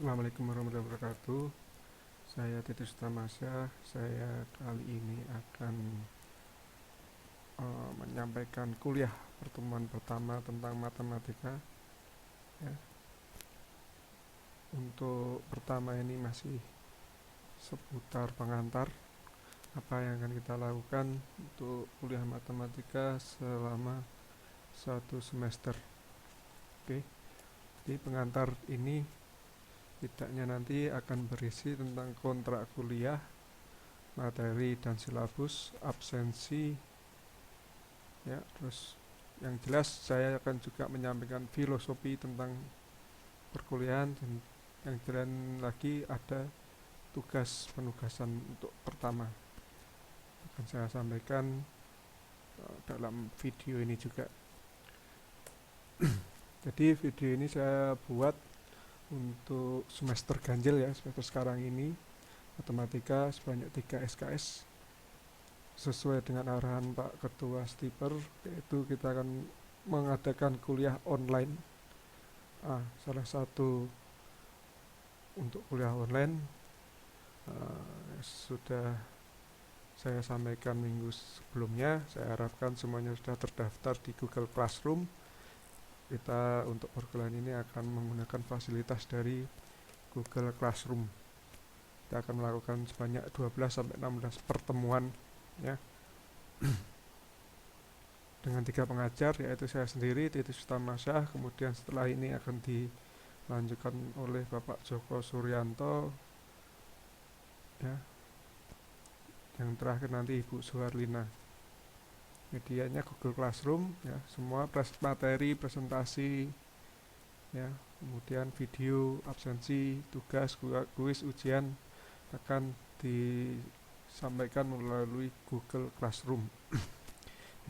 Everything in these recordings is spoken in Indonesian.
Assalamualaikum warahmatullahi wabarakatuh. Saya Titus Tamasya. Saya kali ini akan menyampaikan kuliah pertemuan pertama tentang matematika. Ya. Untuk pertama ini masih seputar pengantar apa yang akan kita lakukan untuk kuliah matematika selama satu semester. Oke, di pengantar ini tidaknya nanti akan berisi tentang kontrak kuliah, materi dan silabus, absensi, ya. Terus yang jelas saya akan juga menyampaikan filosofi tentang perkuliahan, dan yang jalan lagi ada tugas penugasan untuk pertama akan saya sampaikan dalam video ini juga. Jadi video ini saya buat untuk semester ganjil ya, semester sekarang ini matematika sebanyak 3 SKS sesuai dengan arahan Pak Ketua Stiper, yaitu kita akan mengadakan kuliah online. Salah satu untuk kuliah online sudah saya sampaikan minggu sebelumnya. Saya harapkan semuanya sudah terdaftar di Google Classroom. Kita untuk perkuliahan ini akan menggunakan fasilitas dari Google Classroom. Kita akan melakukan sebanyak 12 sampai 16 pertemuan ya. Dengan 3 pengajar, yaitu saya sendiri Titus Tamasya, kemudian setelah ini akan dilanjutkan oleh Bapak Joko Suryanto ya. Yang terakhir nanti Ibu Suharlina. Medianya Google Classroom ya, semua materi, presentasi ya, kemudian video, absensi, tugas, kuis, ujian akan disampaikan melalui Google Classroom.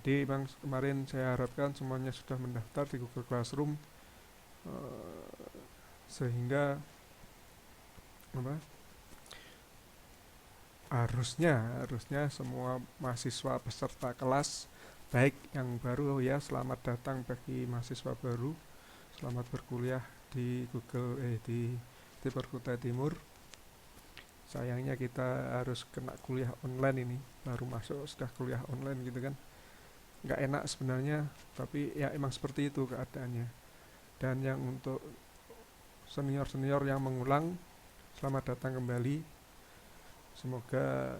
Jadi memang kemarin saya harapkan semuanya sudah mendaftar di Google Classroom, sehingga harusnya semua mahasiswa peserta kelas, baik yang baru ya, selamat datang bagi mahasiswa baru, selamat berkuliah di di Perkutai Timur. Sayangnya kita harus kena kuliah online ini, baru masuk sudah kuliah online gitu kan, nggak enak sebenarnya, tapi ya emang seperti itu keadaannya. Dan yang untuk senior yang mengulang, selamat datang kembali. Semoga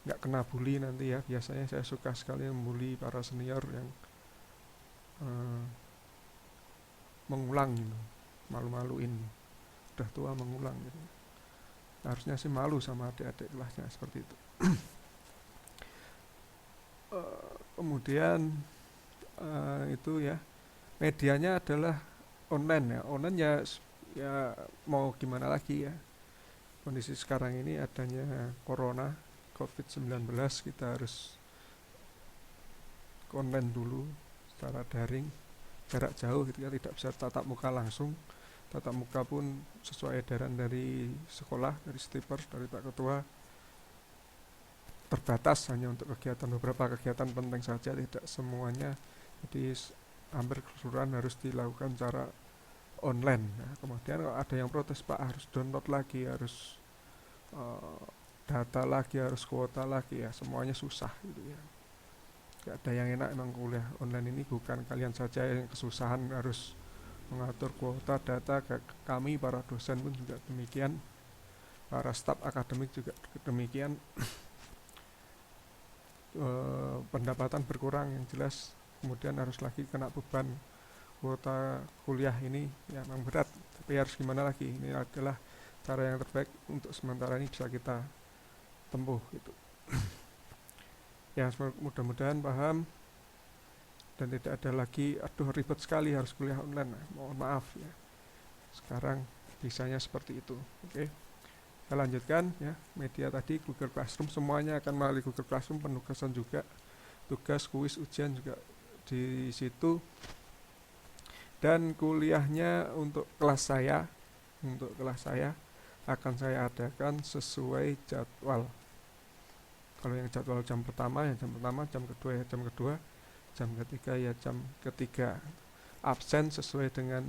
nggak kena bully nanti ya. Biasanya saya suka sekali membuli para senior yang mengulang gitu, malu-maluin, udah tua mengulang gitu. Harusnya sih malu sama adik-adik kelasnya seperti itu. Kemudian itu ya, medianya adalah online ya. Online ya, ya mau gimana lagi ya. Kondisi sekarang ini adanya corona COVID-19, kita harus online dulu secara daring, jarak jauh gitu ya, tidak bisa tatap muka langsung. Tatap muka pun sesuai edaran dari sekolah, dari Stiper, dari Pak Ketua, terbatas hanya untuk beberapa kegiatan penting saja, tidak semuanya. Jadi hampir keseluruhan harus dilakukan secara online. Nah, kemudian kalau ada yang protes, Pak harus download lagi, harus data lagi, harus kuota lagi ya, semuanya susah gitu ya. Gak ada yang enak emang kuliah online ini, bukan kalian saja yang kesusahan harus mengatur kuota data, kami para dosen pun juga demikian, para staf akademik juga demikian. Pendapatan berkurang yang jelas, kemudian harus lagi kena beban kuota kuliah ini ya, memang berat, tapi harus gimana lagi, ini adalah cara yang terbaik untuk sementara ini bisa kita tempuh gitu. Ya, mudah-mudahan paham dan tidak ada lagi aduh ribet sekali harus kuliah online. Nah, mohon maaf ya, sekarang bisanya seperti itu. Oke, kita lanjutkan ya. Media tadi Google Classroom, semuanya akan melalui Google Classroom, penugasan juga, tugas, kuis, ujian juga di situ. Dan kuliahnya untuk kelas saya akan saya adakan sesuai jadwal. Kalau yang jadwal jam pertama ya jam pertama, jam kedua ya jam kedua, jam ketiga ya jam ketiga. Absen sesuai dengan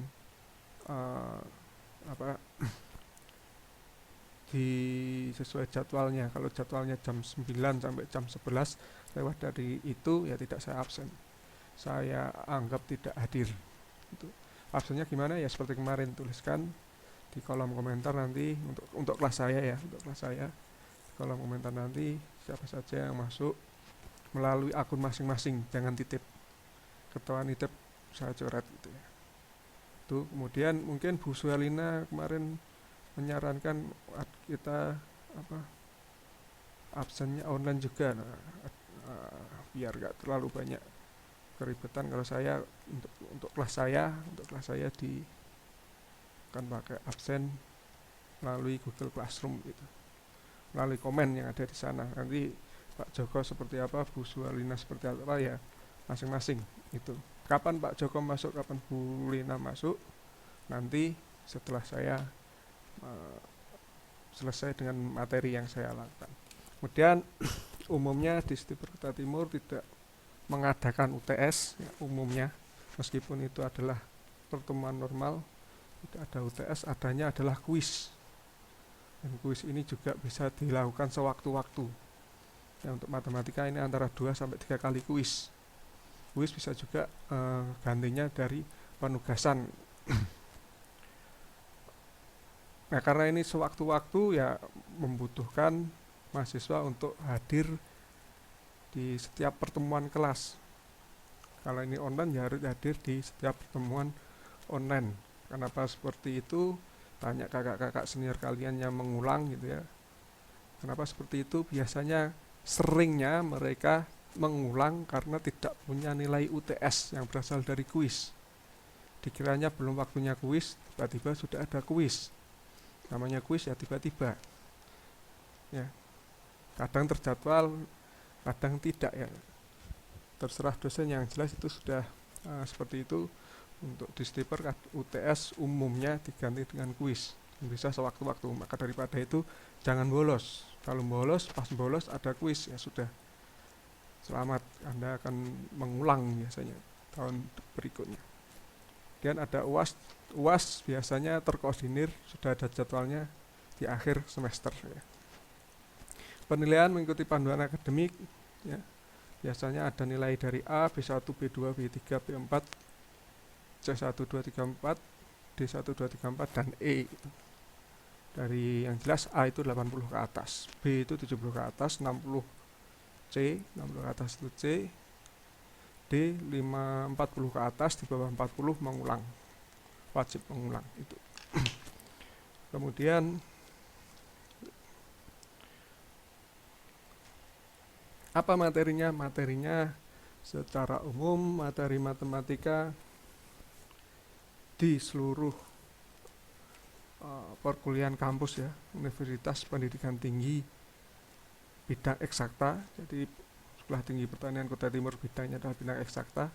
apa di sesuai jadwalnya. Kalau jadwalnya jam 9 sampai jam 11 lewat dari itu ya tidak saya absen. Saya anggap tidak hadir. Itu absennya gimana ya seperti kemarin, tuliskan di kolom komentar nanti untuk kelas saya ya, untuk kelas saya. Di kolom komentar nanti siapa saja yang masuk melalui akun masing-masing, jangan titip. Ketua nitip saya coret gitu ya. Tuh, kemudian mungkin Bu Suelina kemarin menyarankan kita apa absennya online juga, biar gak terlalu banyak keribetan. Kalau saya untuk kelas saya di akan pakai absen melalui Google Classroom gitu, melalui komen yang ada di sana. Nanti Pak Joko seperti apa, Bu Suelina seperti apa ya masing-masing itu. Kapan Pak Joko masuk, kapan Bu Lina masuk, nanti setelah saya selesai dengan materi yang saya lakukan. Kemudian umumnya di Stiper Kota Timur tidak mengadakan UTS ya, umumnya, meskipun itu adalah pertemuan normal, tidak ada UTS, adanya adalah kuis. Dan kuis ini juga bisa dilakukan sewaktu-waktu. Ya, untuk matematika ini antara 2 sampai 3 kali kuis. Kuis bisa juga gantinya dari penugasan. Nah, karena ini sewaktu-waktu ya membutuhkan mahasiswa untuk hadir di setiap pertemuan kelas. Kalau ini online ya harus hadir di setiap pertemuan online. Kenapa seperti itu? Tanya kakak-kakak senior kalian yang mengulang gitu ya. Kenapa seperti itu? Biasanya seringnya mereka mengulang karena tidak punya nilai UTS yang berasal dari kuis. Dikiranya belum waktunya kuis, tiba-tiba sudah ada kuis. Namanya kuis ya tiba-tiba ya, kadang terjadwal, kadang tidak ya, terserah dosen. Yang jelas itu sudah seperti itu. Untuk di Stiper UTS umumnya diganti dengan kuis, bisa sewaktu-waktu. Maka daripada itu jangan bolos. Kalau bolos, pas bolos ada kuis ya sudah, selamat, Anda akan mengulang biasanya tahun berikutnya. Dan ada UAS. UAS biasanya terkoordinir, sudah ada jadwalnya di akhir semester ya. Penilaian mengikuti panduan akademik ya. Biasanya ada nilai dari A, B1, B2, B3, B4, C1, 2, 3, 4, D1, 2, 3, 4, dan E. Dari yang jelas A itu 80 ke atas, B itu 70 ke atas, 60 C, 60 ke atas itu C, D 40 ke atas, di bawah 40 mengulang, wajib mengulang itu. Kemudian apa materinya? Materinya secara umum materi matematika di seluruh perkuliahan kampus ya, Universitas Pendidikan Tinggi bidang eksakta. Jadi Sekolah Tinggi Pertanian Kota Timur bidangnya adalah bidang eksakta.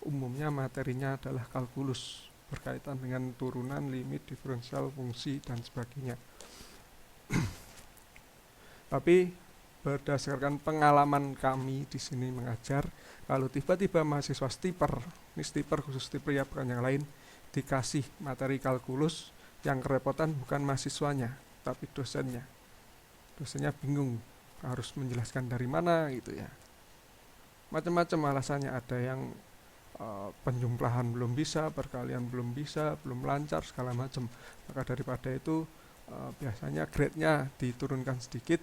Umumnya materinya adalah kalkulus, berkaitan dengan turunan, limit, diferensial, fungsi, dan sebagainya. Tapi berdasarkan pengalaman kami di sini mengajar, kalau tiba-tiba mahasiswa Stiper, ini Stiper khusus Stiper ya, bukan yang lain, dikasih materi kalkulus, yang kerepotan bukan mahasiswanya, tapi dosennya. Dosennya bingung harus menjelaskan dari mana gitu ya. Macam-macam alasannya, ada yang penjumlahan belum bisa, perkalian belum bisa, belum lancar, segala macam. Maka daripada itu biasanya grade-nya diturunkan sedikit,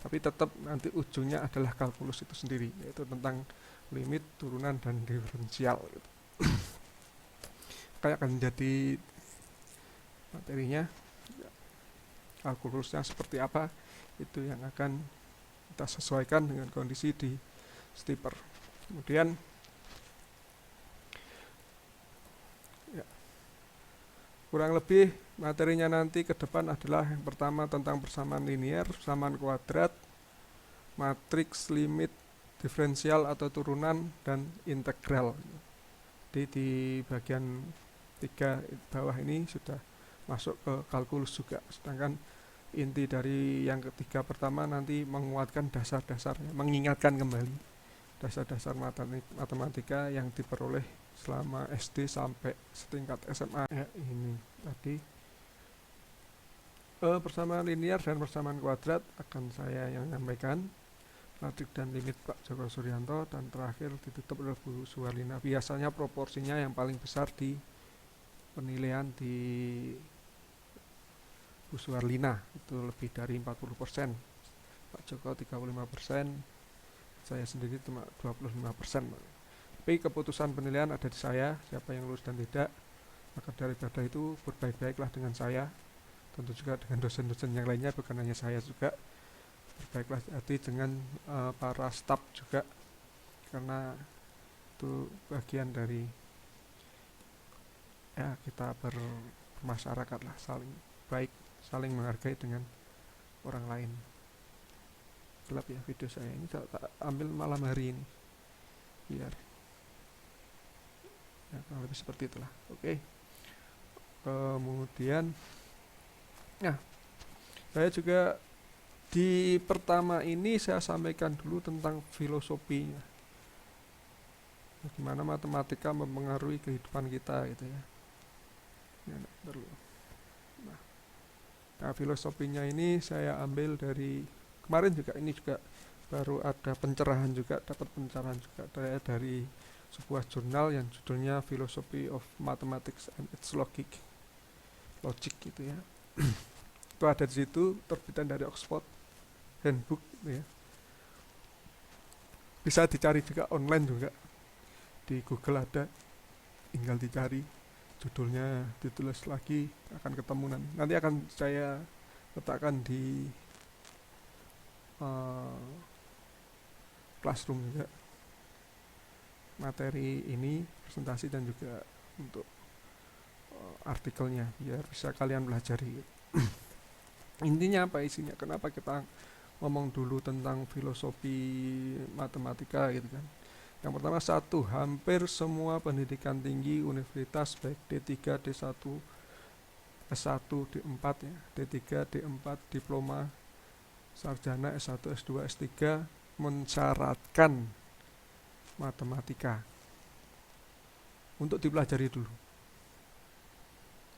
tapi tetap nanti ujungnya adalah kalkulus itu sendiri, yaitu tentang limit, turunan, dan diferensial gitu. Kayak akan jadi materinya, kalkulusnya seperti apa, itu yang akan kita sesuaikan dengan kondisi di Stiper. Kemudian ya, kurang lebih materinya nanti ke depan adalah yang pertama tentang persamaan linear, persamaan kuadrat, matriks, limit, diferensial atau turunan, dan integral. Jadi di bagian 3 bawah ini sudah masuk ke kalkulus juga. Sedangkan inti dari yang ketiga pertama nanti menguatkan dasar-dasarnya, mengingatkan kembali dasar-dasar matematika yang diperoleh selama SD sampai setingkat SMA ya, ini tadi Persamaan linear dan persamaan kuadrat akan saya yang sampaikan. Matriks dan limit Pak Joko Suryanto, dan terakhir ditutup oleh Bu Suwarlina. Biasanya proporsinya yang paling besar di penilaian di Bu Suwarlina itu lebih dari 40%, Pak Joko 35%, saya sendiri cuma 25%. Tapi keputusan penilaian ada di saya, siapa yang lulus dan tidak. Maka daripada itu berbaik-baiklah dengan saya, tentu juga dengan dosen-dosen yang lainnya, bukan hanya saya juga. Berbaiklah hati dengan para staf juga, karena itu bagian dari ya kita bermasyarakat lah, saling baik, saling menghargai dengan orang lain. Gelap ya video saya ini, tak ambil malam hari ini biar ya kurang lebih seperti itulah. Oke. Kemudian nah, saya juga di pertama ini saya sampaikan dulu tentang filosofinya, bagaimana matematika mempengaruhi kehidupan kita gitu ya. Perlu. Nah, filosofinya ini saya ambil dari kemarin juga, ini juga baru ada pencerahan juga, dapat pencerahan juga dari sebuah jurnal yang judulnya Philosophy of Mathematics and its Logic gitu ya. Itu ada di situ, terbitan dari Oxford Handbook gitu ya. Bisa dicari juga online juga, di Google ada, tinggal dicari judulnya, ditulis lagi akan ketemu. Nanti akan saya letakkan di classroom juga materi ini, presentasi dan juga untuk artikelnya, biar bisa kalian pelajari. Intinya apa isinya, kenapa kita ngomong dulu tentang filosofi matematika gitu kan. Yang pertama, satu, hampir semua pendidikan tinggi universitas baik D3, D1, S1, D4 ya, D3, D4, diploma, sarjana, S1, S2, S3 mensyaratkan matematika untuk dipelajari dulu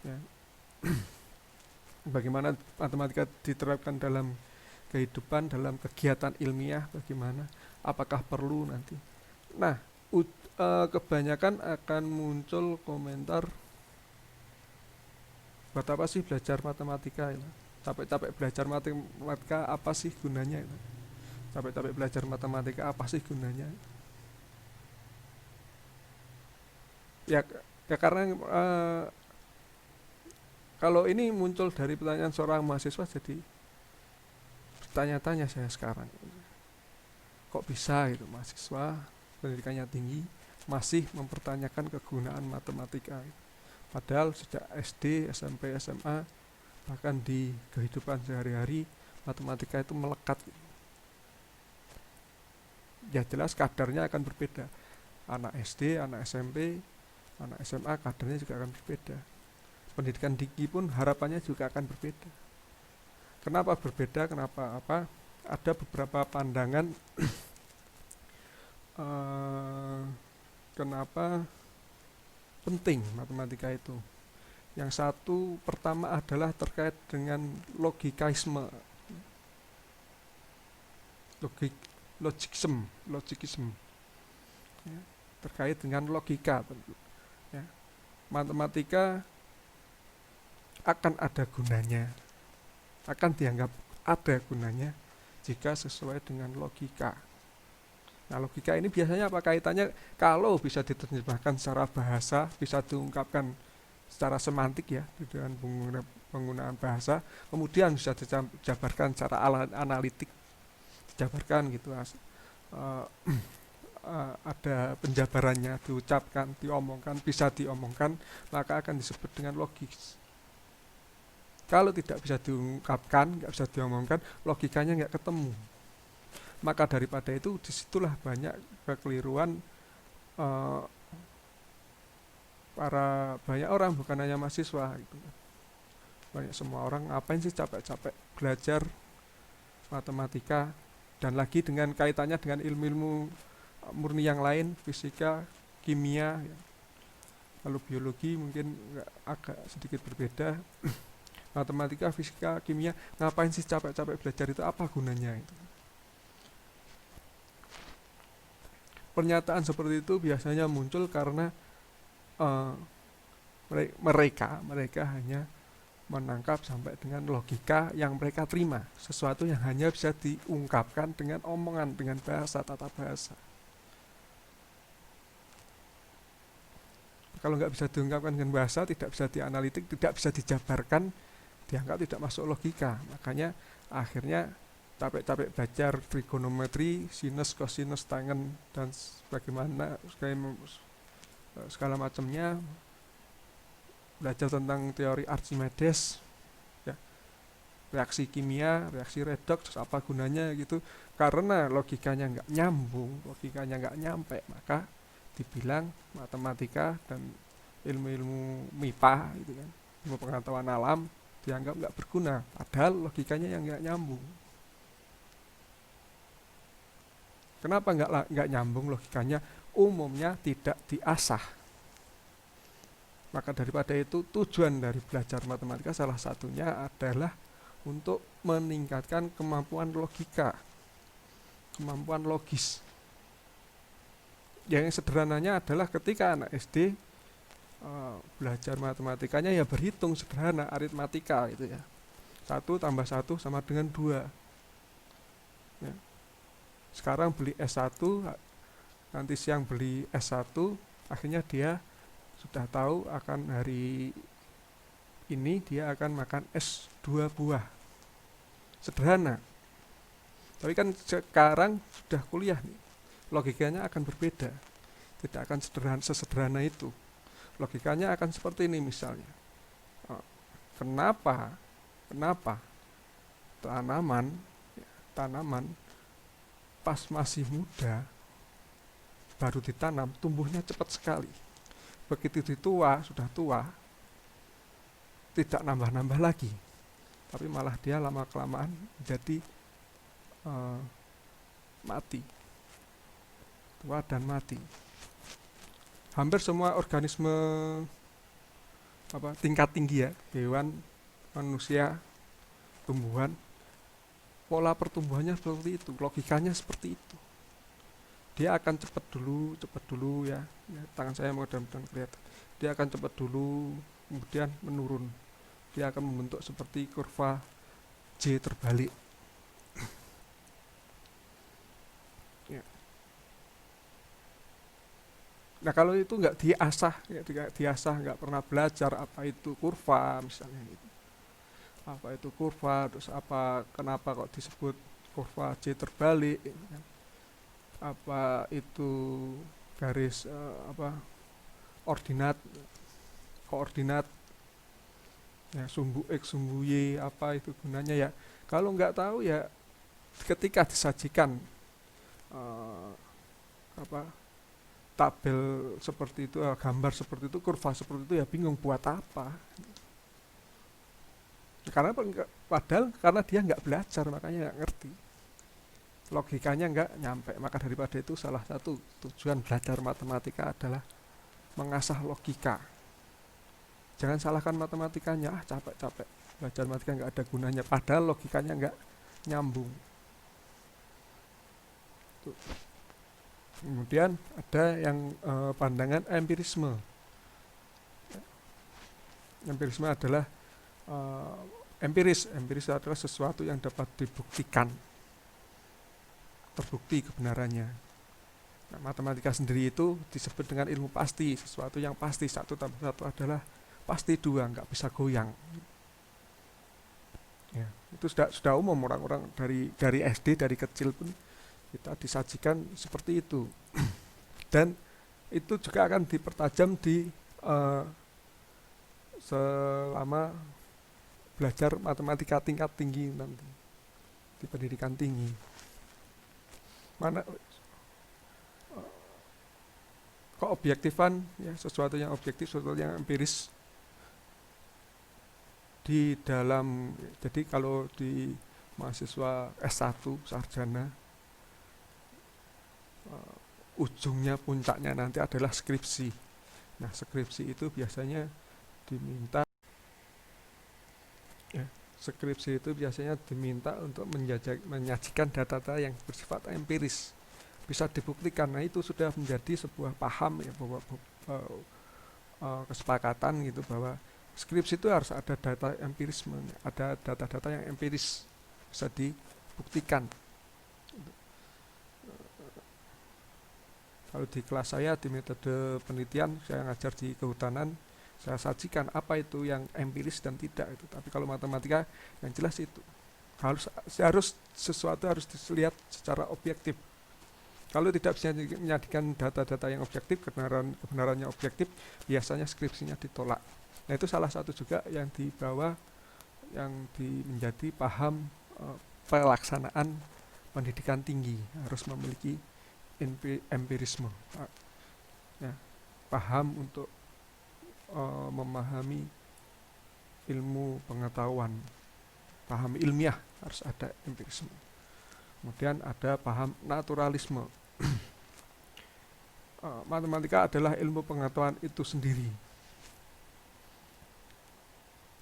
ya. Bagaimana matematika diterapkan dalam kehidupan, dalam kegiatan ilmiah, bagaimana, apakah perlu nanti. Nah, kebanyakan akan muncul komentar, buat apa sih belajar matematika ya? Capek-capek belajar matematika, apa sih gunanya itu? Capek-capek belajar matematika, apa sih gunanya? Ya karena kalau ini muncul dari pertanyaan seorang mahasiswa, jadi bertanya-tanya saya sekarang, kok bisa gitu mahasiswa pendidikannya tinggi masih mempertanyakan kegunaan matematika, padahal sejak SD, SMP, SMA, bahkan di kehidupan sehari-hari matematika itu melekat. Ya jelas kadarnya akan berbeda, anak SD, anak SMP, anak SMA kadarnya juga akan berbeda. Pendidikan tinggi pun harapannya juga akan berbeda. Kenapa berbeda? Kenapa apa? Ada beberapa pandangan kenapa penting matematika itu. Yang satu, pertama adalah terkait dengan logikisme, logikisme ya, terkait dengan logika tentu ya. Matematika akan ada gunanya, akan dianggap ada gunanya jika sesuai dengan logika. Nah, logika ini biasanya apa kaitannya? Kalau bisa diterjemahkan secara bahasa, bisa diungkapkan secara semantik ya, dengan penggunaan bahasa, kemudian bisa dijabarkan secara analitik, dijabarkan gitu, ada penjabarannya, diucapkan, diomongkan, bisa diomongkan, maka akan disebut dengan logis. Kalau tidak bisa diungkapkan, nggak bisa diomongkan, logikanya nggak ketemu. Maka daripada itu, disitulah banyak kekeliruan banyak orang, bukan hanya mahasiswa gitu. Banyak semua orang, ngapain sih capek-capek belajar matematika, dan lagi dengan kaitannya dengan ilmu-ilmu murni yang lain, fisika, kimia ya. Lalu biologi mungkin agak sedikit berbeda. Matematika, fisika, kimia, ngapain sih capek-capek belajar itu, apa gunanya itu. Pernyataan seperti itu biasanya muncul karena uh, mereka hanya menangkap sampai dengan logika yang mereka terima, sesuatu yang hanya bisa diungkapkan dengan omongan, dengan bahasa, tata bahasa. Kalau nggak bisa diungkapkan dengan bahasa, tidak bisa dianalitik, tidak bisa dijabarkan, dianggap tidak masuk logika. Makanya akhirnya capek-capek belajar trigonometri, sinus, kosinus, tangen, dan sebagaimana segala macamnya, belajar tentang teori Archimedes, ya, reaksi kimia, reaksi redoks, apa gunanya gitu. Karena logikanya nggak nyambung, logikanya nggak nyampe, maka dibilang matematika dan ilmu-ilmu MIPA gitu kan, ilmu pengetahuan alam, dianggap nggak berguna, padahal logikanya yang nggak nyambung. Kenapa nggak nyambung logikanya? Umumnya tidak diasah. Maka daripada itu, tujuan dari belajar matematika salah satunya adalah untuk meningkatkan kemampuan logika, kemampuan logis. Yang sederhananya adalah ketika anak SD belajar matematikanya ya berhitung sederhana, aritmatika gitu ya. 1 + 1 sama dengan 2. Ya. Sekarang beli S1, nanti siang beli S1, akhirnya dia sudah tahu akan hari ini dia akan makan es 2 buah. Sederhana. Tapi kan sekarang sudah kuliah nih, logikanya akan berbeda. Tidak akan sesederhana itu. Logikanya akan seperti ini misalnya. Kenapa tanaman pas masih muda baru ditanam tumbuhnya cepat sekali. Begitu sudah tua, tidak nambah-nambah lagi, tapi malah dia lama-kelamaan jadi mati, tua dan mati. Hampir semua organisme tingkat tinggi ya, hewan, manusia, tumbuhan, pola pertumbuhannya seperti itu, logikanya seperti itu. Dia akan cepat dulu ya, tangan saya mudah-mudahan kelihatan. Dia akan cepat dulu, kemudian menurun. Dia akan membentuk seperti kurva J terbalik. Ya. Nah kalau itu nggak diasah, nggak pernah belajar apa itu kurva misalnya gitu. Apa itu kurva, terus kenapa kok disebut kurva J terbalik, gitu kan. Apa itu garis koordinat ya, sumbu X, sumbu Y, apa itu gunanya ya. Kalau nggak tahu ya, ketika disajikan tabel seperti itu, gambar seperti itu, kurva seperti itu ya bingung buat apa. Padahal karena dia nggak belajar, makanya nggak ngerti. Logikanya nggak nyampe. Maka daripada itu, salah satu tujuan belajar matematika adalah mengasah logika. Jangan salahkan matematikanya, capek-capek belajar matematika nggak ada gunanya, padahal logikanya nggak nyambung. Tuh. Kemudian ada yang pandangan empirisme. Empirisme adalah empiris adalah sesuatu yang dapat dibuktikan, terbukti kebenarannya. Nah, matematika sendiri itu disebut dengan ilmu pasti, sesuatu yang pasti, 1 + 1 adalah pasti 2, nggak bisa goyang. Ya, itu sudah umum, orang-orang dari SD, dari kecil pun kita disajikan seperti itu. Dan itu juga akan dipertajam selama belajar matematika tingkat tinggi nanti di pendidikan tinggi. Mana keobjektifan ya, sesuatu yang objektif, sesuatu yang empiris di dalam. Jadi kalau di mahasiswa S1 sarjana, ujungnya, puncaknya nanti adalah skripsi. Nah, skripsi itu biasanya diminta Ya, skripsi itu biasanya diminta untuk menyajikan data-data yang bersifat empiris, bisa dibuktikan. Nah, itu sudah menjadi sebuah paham ya, bahwa kesepakatan gitu, bahwa skripsi itu harus ada data empirisme, ada data-data yang empiris bisa dibuktikan. Kalau di kelas saya di metode penelitian, saya ngajar di kehutanan, saya sajikan apa itu yang empiris dan tidak itu. Tapi kalau matematika yang jelas itu harus sesuatu harus dilihat secara objektif. Kalau tidak bisa menyajikan data-data yang objektif, kebenarannya objektif, biasanya skripsinya ditolak. Nah, itu salah satu juga yang dibawa, menjadi paham pelaksanaan pendidikan tinggi, harus memiliki empirisme, ya, paham untuk memahami ilmu pengetahuan, paham ilmiah, harus ada empirisme. Kemudian ada paham naturalisme. Matematika adalah ilmu pengetahuan itu sendiri.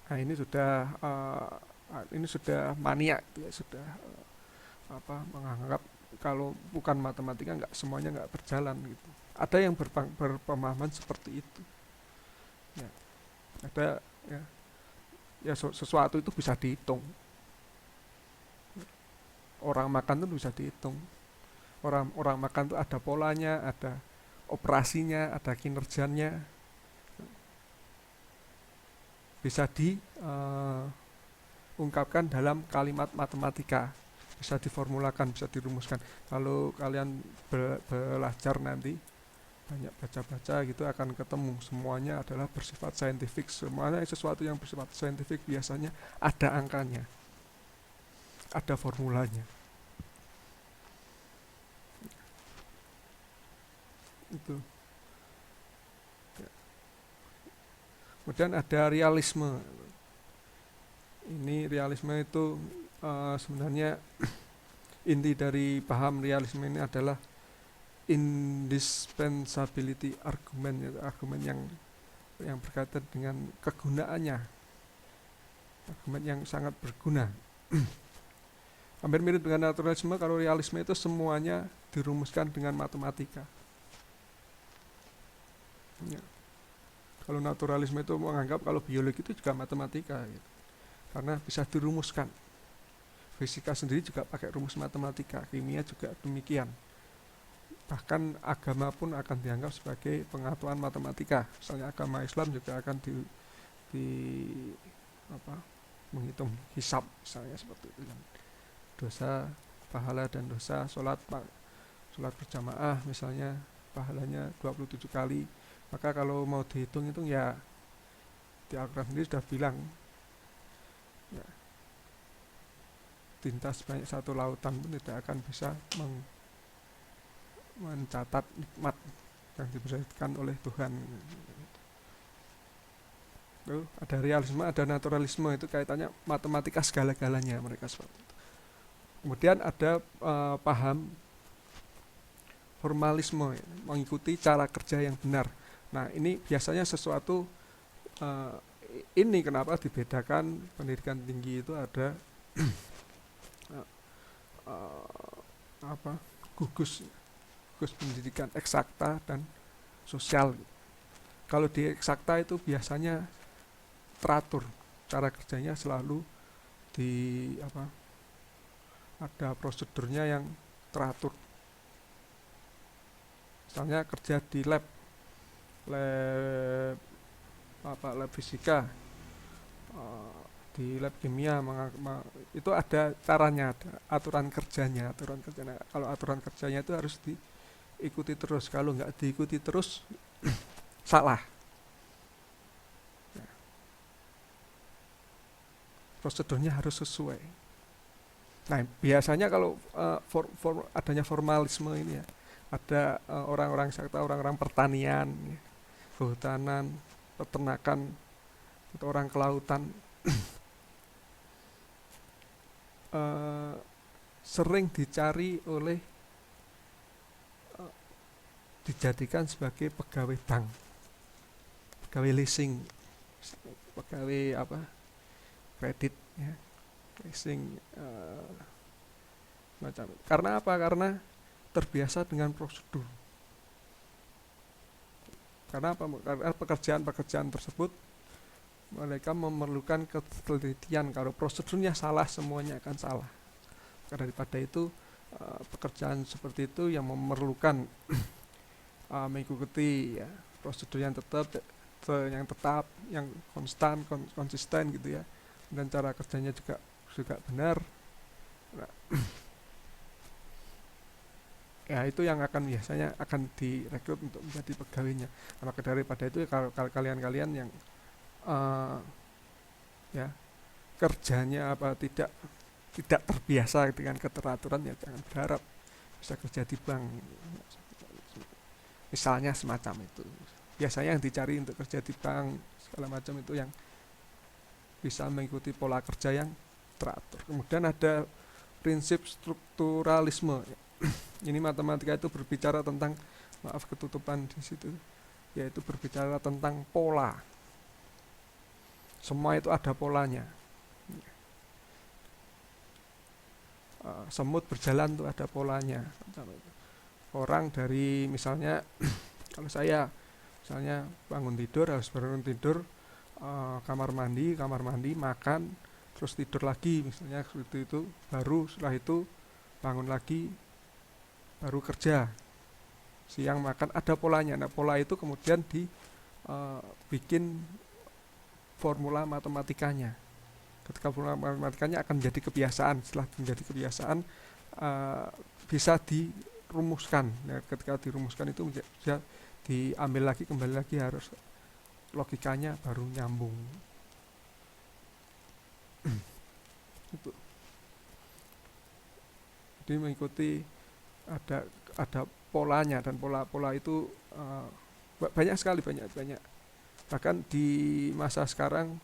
Nah, ini sudah maniak, ya, sudah menganggap kalau bukan matematika semuanya nggak berjalan gitu. Ada yang berpemahaman seperti itu. Ya, ada ya sesuatu itu bisa dihitung. Orang makan itu bisa dihitung. Orang makan itu ada polanya, ada operasinya, ada kinerjanya. Bisa diungkapkan dalam kalimat matematika, bisa diformulakan, bisa dirumuskan. Kalau kalian belajar nanti banyak baca-baca gitu, akan ketemu semuanya adalah bersifat saintifik. Semuanya sesuatu yang bersifat saintifik biasanya ada angkanya, ada formulanya. Itu. Kemudian ada realisme. Ini realisme itu sebenarnya inti dari paham realisme ini adalah indispensability argument, yaitu argumen yang berkaitan dengan kegunaannya, argumen yang sangat berguna. Hampir mirip dengan naturalisme. Kalau realisme itu semuanya dirumuskan dengan matematika. Ya. Kalau naturalisme itu menganggap kalau biologi itu juga matematika, gitu, karena bisa dirumuskan. Fisika sendiri juga pakai rumus matematika, kimia juga demikian. Bahkan agama pun akan dianggap sebagai pengetahuan matematika. Misalnya agama Islam juga akan menghitung hisab, misalnya seperti itu. Dosa, pahala dan dosa, sholat berjamaah misalnya pahalanya 27 kali. Maka kalau mau dihitung ya di Al-Quran sendiri sudah bilang, ya, tinta sebanyak 1 lautan pun tidak akan bisa mencatat nikmat yang diberikan oleh Tuhan. Lalu ada realisme, ada naturalisme, itu kaitannya matematika segala-galanya mereka seperti itu. Kemudian ada paham formalisme, ya, mengikuti cara kerja yang benar. Nah, ini biasanya sesuatu ini kenapa dibedakan pendidikan tinggi itu ada gugus pendidikan eksakta dan sosial. Kalau di eksakta itu biasanya teratur, cara kerjanya selalu ada prosedurnya yang teratur. Misalnya kerja di lab fisika, di lab kimia, itu ada caranya, ada aturan kerjanya. Kalau aturan kerjanya itu harus diikuti terus. Kalau nggak diikuti terus salah. Prosedurnya harus sesuai. Nah, biasanya kalau adanya formalisme ini ya, ada orang-orang sakta, orang-orang pertanian, ya, kehutanan, peternakan, atau orang kelautan, sering dijadikan sebagai pegawai bank, pegawai leasing, pegawai kredit, ya, leasing, macam. Karena apa? Karena terbiasa dengan prosedur. Karena apa? Karena pekerjaan-pekerjaan tersebut mereka memerlukan ketelitian. Kalau prosedurnya salah, semuanya akan salah. Karena daripada itu pekerjaan seperti itu yang memerlukan mengikuti, ya, prosedur yang tetap, yang konsisten gitu ya, dan cara kerjanya juga benar. Nah, ya itu yang biasanya akan direkrut untuk menjadi pegawainya. Nah, maka daripada itu, kalau kalian-kalian yang ya kerjanya tidak terbiasa dengan keteraturan, ya jangan berharap bisa kerja di bank, misalnya semacam itu. Biasanya yang dicari untuk kerja di bank segala macam itu yang bisa mengikuti pola kerja yang teratur. Kemudian ada prinsip strukturalisme. Ini matematika itu berbicara tentang, maaf ketutupan di situ, yaitu berbicara tentang pola. Semua itu ada polanya. Semut berjalan tuh ada polanya. Orang dari misalnya kalau saya misalnya harus bangun tidur, kamar mandi, makan, terus tidur lagi misalnya seperti itu, baru setelah itu bangun lagi, baru kerja, siang makan, ada polanya. Nah, pola itu kemudian dibikin formula matematikanya. Ketika formula matematikanya akan menjadi kebiasaan, setelah menjadi kebiasaan bisa dirumuskan. Nah, ketika dirumuskan itu bisa diambil lagi, kembali lagi, harus logikanya baru nyambung. Itu. Jadi mengikuti ada polanya, dan pola itu banyak sekali, banyak. Bahkan di masa sekarang,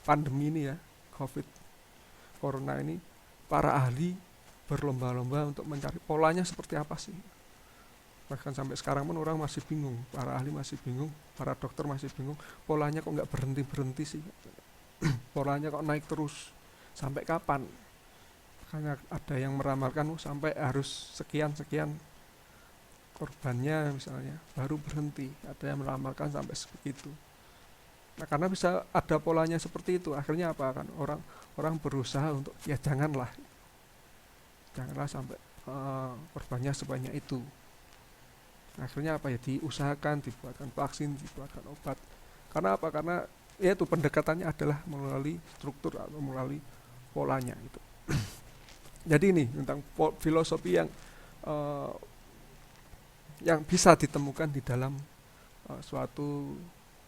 pandemi ini ya, COVID Corona ini, para ahli berlomba-lomba untuk mencari polanya seperti apa sih. Bahkan sampai sekarang pun orang masih bingung, para ahli masih bingung, para dokter masih bingung, polanya kok nggak berhenti sih. Polanya kok naik terus, sampai kapan? Makanya ada yang meramalkan sampai harus sekian korbannya misalnya baru berhenti. Ada yang meramalkan sampai sebegitu. Nah, karena bisa ada polanya seperti itu, akhirnya apa kan, orang berusaha untuk ya janganlah sampai korbannya sebanyak itu. Akhirnya apa ya, diusahakan, dibuatkan vaksin, dibuatkan obat. Karena apa? Karena ya itu pendekatannya adalah melalui struktur atau melalui polanya itu. Jadi ini tentang filosofi yang bisa ditemukan di dalam suatu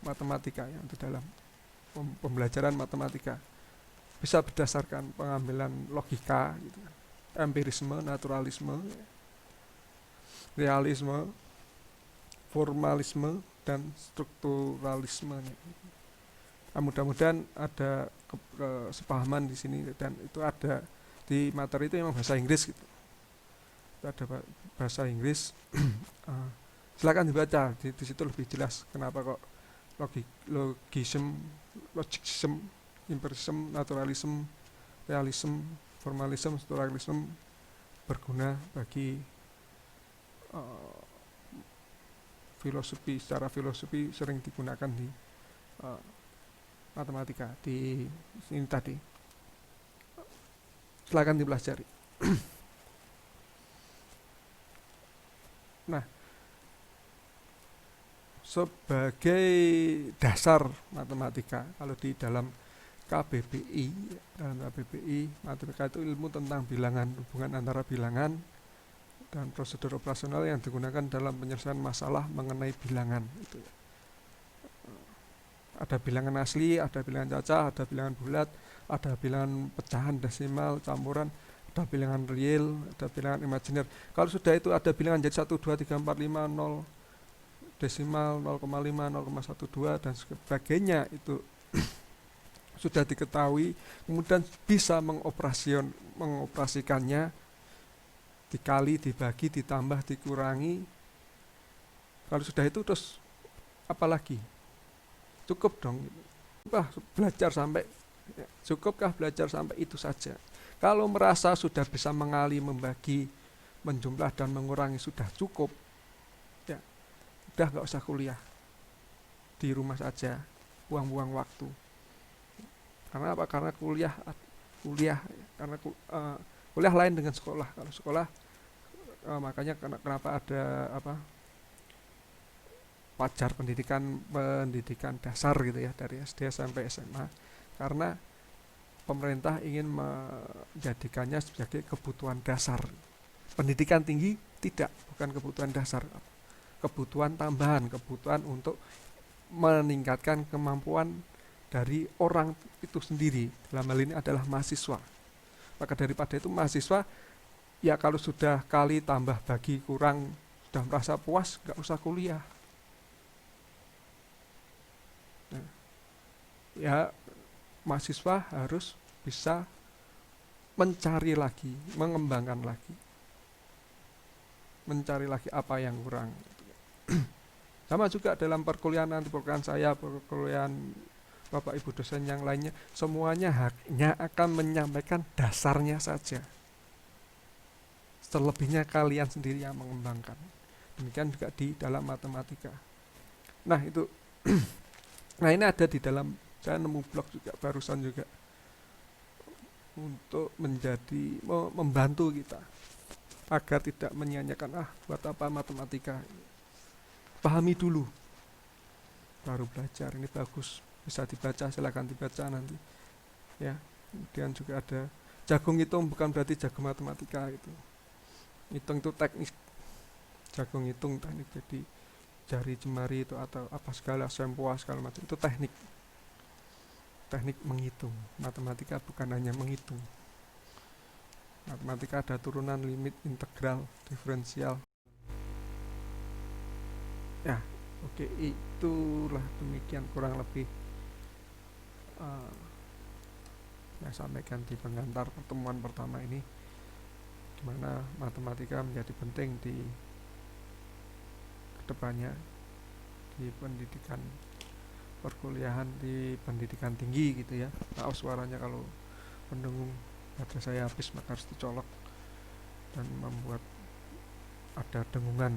matematika, yang di dalam pembelajaran matematika, bisa berdasarkan pengambilan logika gitu, empirisme, naturalisme, realisme, formalisme, dan strukturalisme. Nah, mudah-mudahan ada kesepahaman di sini, dan itu ada di materi itu memang bahasa Inggris gitu. Itu ada bahasa Inggris. Silakan dibaca, di situ lebih jelas kenapa kok logisme, empirisme, naturalisme, realisme, formalisme, strukturalisme berguna bagi filosofi. Secara filosofi sering digunakan di matematika di sini tadi. Silakan dipelajari. Nah, sebagai dasar matematika, kalau di dalam KBBI, matematika itu ilmu tentang bilangan, hubungan antara bilangan dan prosedur operasional yang digunakan dalam penyelesaian masalah mengenai bilangan. Itu. Ada bilangan asli, ada bilangan cacah, ada bilangan bulat, ada bilangan pecahan, desimal, campuran, ada bilangan real, ada bilangan imajiner. Kalau sudah itu ada bilangan jadi 1, 2, 3, 4, 5, 0, desimal, 0,5, 0,12 dan sebagainya, itu sudah diketahui, kemudian bisa mengoperasikannya, dikali, dibagi, ditambah, dikurangi. Kalau sudah itu terus apalagi? Cukup dong. Belajar sampai Ya, cukupkah belajar sampai itu saja? Kalau merasa sudah bisa mengali, membagi, menjumlah dan mengurangi sudah cukup, ya udah nggak usah kuliah, di rumah saja, buang-buang waktu. Karena apa? Karena kuliah, karena kuliah lain dengan sekolah. Kalau sekolah, makanya kenapa ada apa pajar pendidikan pendidikan dasar gitu ya, dari SD sampai SMA, karena pemerintah ingin menjadikannya sebagai kebutuhan dasar. Pendidikan tinggi tidak, bukan kebutuhan dasar, kebutuhan tambahan, kebutuhan untuk meningkatkan kemampuan dari orang itu sendiri. Dalam hal ini adalah mahasiswa. Maka daripada itu mahasiswa, ya kalau sudah kali tambah bagi kurang, sudah merasa puas, nggak usah kuliah. Nah, ya mahasiswa harus bisa mencari lagi, mengembangkan lagi, mencari lagi apa yang kurang. Sama juga dalam perkuliahan, nanti perkuliahan saya, perkuliahan Bapak Ibu dosen yang lainnya, semuanya hanya akan menyampaikan dasarnya saja. Selebihnya kalian sendiri yang mengembangkan. Demikian juga di dalam matematika. Nah itu, nah ini ada di dalam, saya nemu blog juga barusan juga, untuk membantu kita agar tidak menyia-nyiakan buat apa matematika. Pahami dulu, baru belajar. Ini bagus, bisa dibaca, silakan dibaca nanti. Ya, kemudian juga ada jagung hitung, bukan berarti jago matematika itu. Hitung itu teknik, jagung hitung teknik, jadi jari jemari itu atau apa segala sempoa segala macam itu teknik. Teknik menghitung. Matematika bukan hanya menghitung. Matematika ada turunan, limit, integral, diferensial. Ya, oke, itulah demikian kurang lebih uh, yang sampaikan di pengantar pertemuan pertama ini, di mana matematika menjadi penting di kedepannya di pendidikan perkuliahan, di pendidikan tinggi gitu ya. Maaf suaranya kalau pendengung, baterai saya habis, maka harus dicolok dan membuat ada dengungan.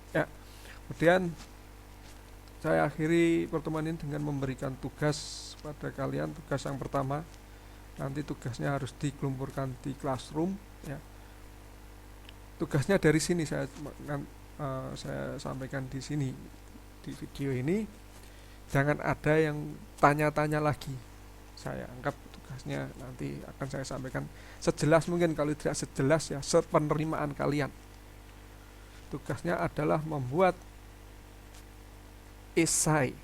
Ya, kemudian saya akhiri pertemuan ini dengan memberikan tugas pada kalian. Tugas yang pertama, nanti tugasnya harus dikelompokkan di classroom ya. Tugasnya dari sini saya sampaikan di sini di video ini. Jangan ada yang tanya-tanya lagi. Saya anggap tugasnya nanti akan saya sampaikan sejelas mungkin, kalau tidak sejelas ya sepenerimaan kalian. Tugasnya adalah membuat esai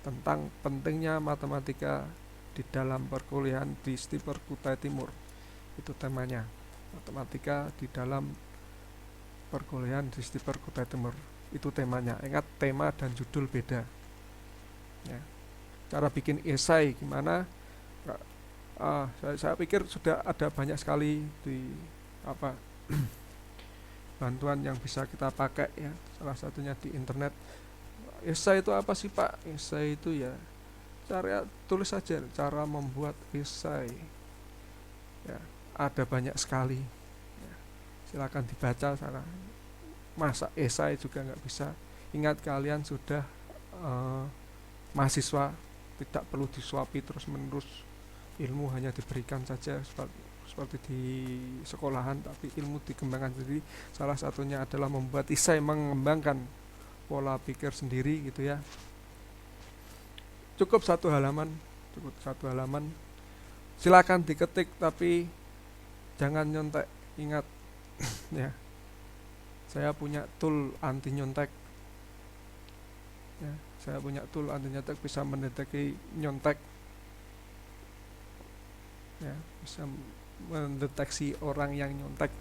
tentang pentingnya matematika di dalam perkuliahan di Stiper Kutai Timur. Itu temanya, matematika di dalam perkuliahan di Stiper Kutai Timur. Itu temanya. Ingat, tema dan judul beda. Ya. Cara bikin esai gimana? Saya pikir sudah ada banyak sekali di bantuan yang bisa kita pakai ya. Salah satunya di internet. Esai itu apa sih Pak? Esai itu ya cara tulis saja, cara membuat esai. Ya, ada banyak sekali. Ya, silakan dibaca sana. Masa esai juga nggak bisa. Ingat kalian sudah mahasiswa, tidak perlu disuapi terus menerus. Ilmu hanya diberikan saja seperti di sekolahan, tapi ilmu dikembangkan sendiri. Salah satunya adalah membuat esai, mengembangkan pola pikir sendiri gitu ya. Cukup satu halaman, silakan diketik tapi jangan nyontek. Ingat ya, saya punya tool anti nyontek ya, saya punya tool anti nyontek, bisa mendeteksi nyontek ya, bisa mendeteksi orang yang nyontek.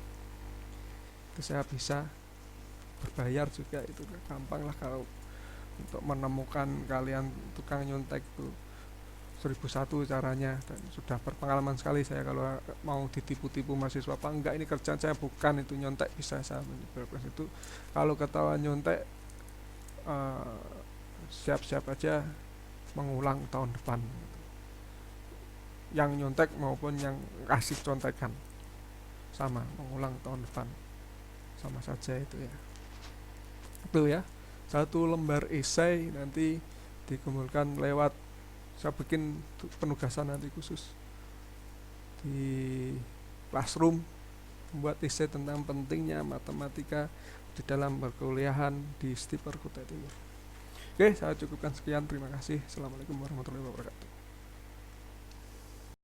Itu saya bisa berbayar juga, itu gampang lah kalau untuk menemukan kalian tukang nyontek itu 1001 caranya, dan sudah berpengalaman sekali saya kalau mau ditipu-tipu mahasiswa. Apa enggak, ini kerjaan saya bukan itu nyontek, bisa saya menjelaskan itu. Kalau ketahuan nyontek, siap-siap aja mengulang tahun depan. yang nyontek maupun yang kasih contekan sama, mengulang tahun depan sama saja itu ya. Itu ya, satu lembar esai nanti dikumpulkan lewat, saya bikin penugasan nanti khusus di classroom, membuat esai tentang pentingnya matematika di dalam perkuliahan di STIPer Kutai Timur. Oke, saya cukupkan sekian. Terima kasih. Assalamualaikum warahmatullahi wabarakatuh.